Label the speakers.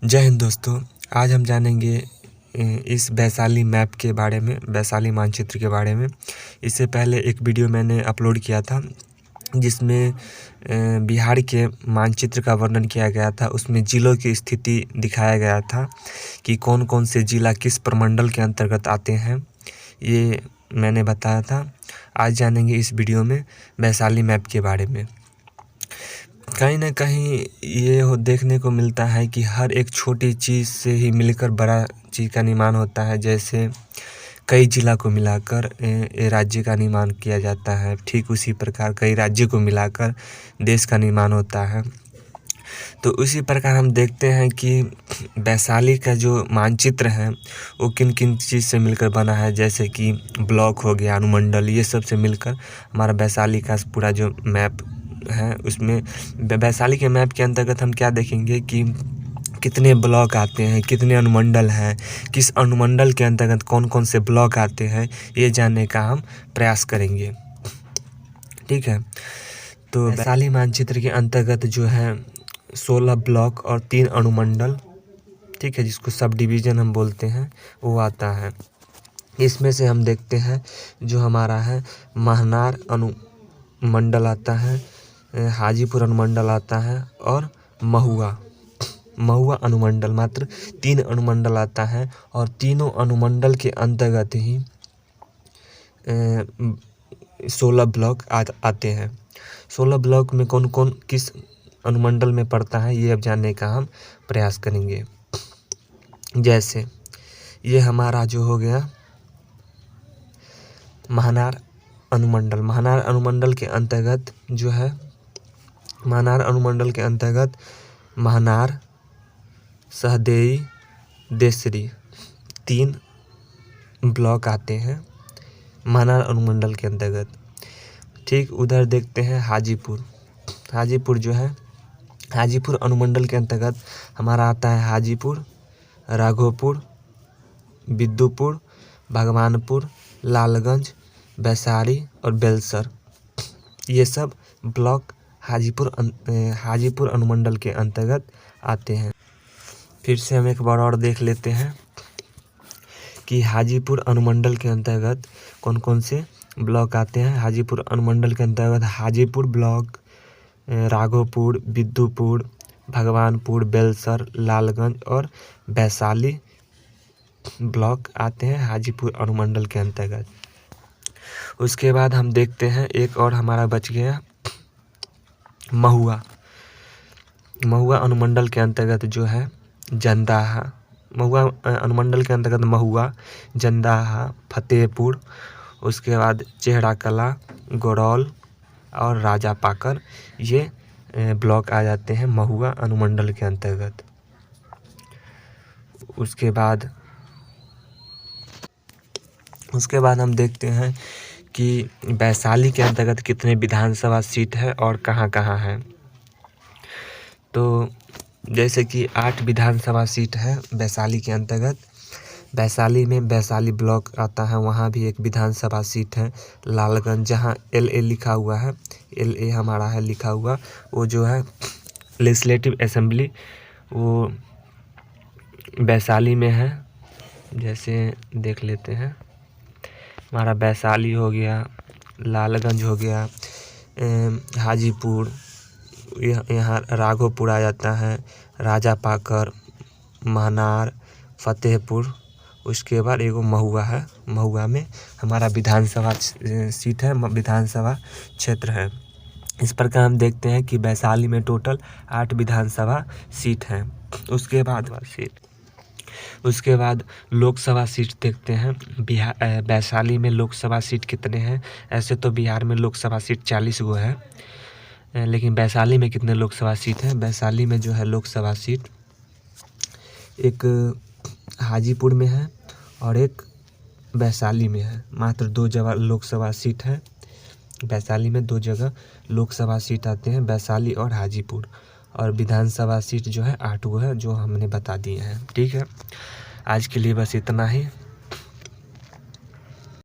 Speaker 1: जय हिंद दोस्तों। आज हम जानेंगे इस वैशाली मैप के बारे में, वैशाली मानचित्र के बारे में। इससे पहले एक वीडियो मैंने अपलोड किया था जिसमें बिहार के मानचित्र का वर्णन किया गया था। उसमें ज़िलों की स्थिति दिखाया गया था कि कौन कौन से ज़िला किस प्रमंडल के अंतर्गत आते हैं, ये मैंने बताया था। आज जानेंगे इस वीडियो में वैशाली मैप के बारे में। कहीं न कहीं ये देखने को मिलता है कि हर एक छोटी चीज़ से ही मिलकर बड़ा चीज़ का निर्माण होता है। जैसे कई ज़िला को मिलाकर राज्य का निर्माण किया जाता है, ठीक उसी प्रकार कई राज्य को मिलाकर देश का निर्माण होता है। तो उसी प्रकार हम देखते हैं कि वैशाली का जो मानचित्र है वो किन किन चीज़ से मिलकर बना है। जैसे कि ब्लॉक हो गया, अनुमंडल, ये सब से मिलकर हमारा वैशाली का पूरा जो मैप है, उसमें वैशाली के मैप के अंतर्गत हम क्या देखेंगे कि कितने ब्लॉक आते हैं, कितने अनुमंडल हैं, किस अनुमंडल के अंतर्गत कौन कौन से ब्लॉक आते हैं, ये जानने का हम प्रयास करेंगे। ठीक है, तो वैशाली मानचित्र के अंतर्गत जो है 16 ब्लॉक और 3 अनुमंडल, ठीक है, जिसको सब डिवीज़न हम बोलते हैं, वो आता है। इसमें से हम देखते हैं जो हमारा है महनार अनुमंडल आता है, हाजीपुर अनुमंडल आता है और महुआ अनुमंडल। मात्र 3 अनुमंडल आता है और तीनों अनुमंडल के अंतर्गत ही 16 ब्लॉक आते हैं। 16 ब्लॉक में कौन कौन किस अनुमंडल में पड़ता है, ये अब जानने का हम प्रयास करेंगे। जैसे ये हमारा जो हो गया महनार अनुमंडल। महनार अनुमंडल के अंतर्गत जो है, महनार अनुमंडल के अंतर्गत महनार, सहदेई, देसरी 3 ब्लॉक आते हैं महनार अनुमंडल के अंतर्गत। ठीक उधर देखते हैं हाजीपुर जो है, हाजीपुर अनुमंडल के अंतर्गत हमारा आता है हाजीपुर, राघोपुर, बिद्दुपुर, भगवानपुर, लालगंज, वैशाली और बेलसर। ये सब ब्लॉक हाजीपुर अनुमंडल के अंतर्गत आते हैं। फिर से हम एक बार और देख लेते हैं कि हाजीपुर अनुमंडल के अंतर्गत कौन कौन से ब्लॉक आते हैं। हाजीपुर अनुमंडल के अंतर्गत हाजीपुर ब्लॉक, राघोपुर, बिद्दुपुर, भगवानपुर, बेलसर, लालगंज और वैशाली ब्लॉक आते हैं हाजीपुर अनुमंडल के अंतर्गत। उसके बाद हम देखते हैं एक और हमारा बच गया महुआ अनुमंडल के अंतर्गत जो है जंदाहा। महुआ अनुमंडल के अंतर्गत महुआ, जंदाहा, फतेहपुर, उसके बाद चेहरा कला, गोरौल और राजा पाकर, ये ब्लॉक आ जाते हैं महुआ अनुमंडल के अंतर्गत। उसके बाद हम देखते हैं कि वैशाली के अंतर्गत कितने विधानसभा सीट है और कहाँ कहाँ है। तो जैसे कि 8 विधानसभा सीट है वैशाली के अंतर्गत। वैशाली में वैशाली ब्लॉक आता है, वहाँ भी एक विधानसभा सीट है लालगंज, जहाँ LA लिखा हुआ है, LA हमारा है लिखा हुआ, वो जो है लेजिस्लेटिव असेंबली, वो वैशाली में है। जैसे देख लेते हैं, हमारा वैशाली हो गया, लालगंज हो गया, हाजीपुर, यहाँ राघोपुर आ जाता है, राजा पाकर, महनार, फतेहपुर। उसके बाद एगो महुआ है, महुआ में हमारा विधानसभा सीट है, विधानसभा क्षेत्र है। इस प्रकार हम देखते हैं कि वैशाली में टोटल 8 विधानसभा सीट हैं। उसके बाद लोकसभा सीट देखते हैं। वैशाली में लोकसभा सीट कितने हैं। ऐसे तो बिहार में लोकसभा सीट 40 गो है, लेकिन वैशाली में कितने लोकसभा सीट हैं। वैशाली में जो है लोकसभा सीट एक हाजीपुर में है और एक वैशाली में है। मात्र 2 जगह लोकसभा सीट है वैशाली में, 2 जगह लोकसभा सीट आते हैं, वैशाली और हाजीपुर। और विधानसभा सीट जो है 8 गो है, जो हमने बता दिए हैं। ठीक है, आज के लिए बस इतना ही।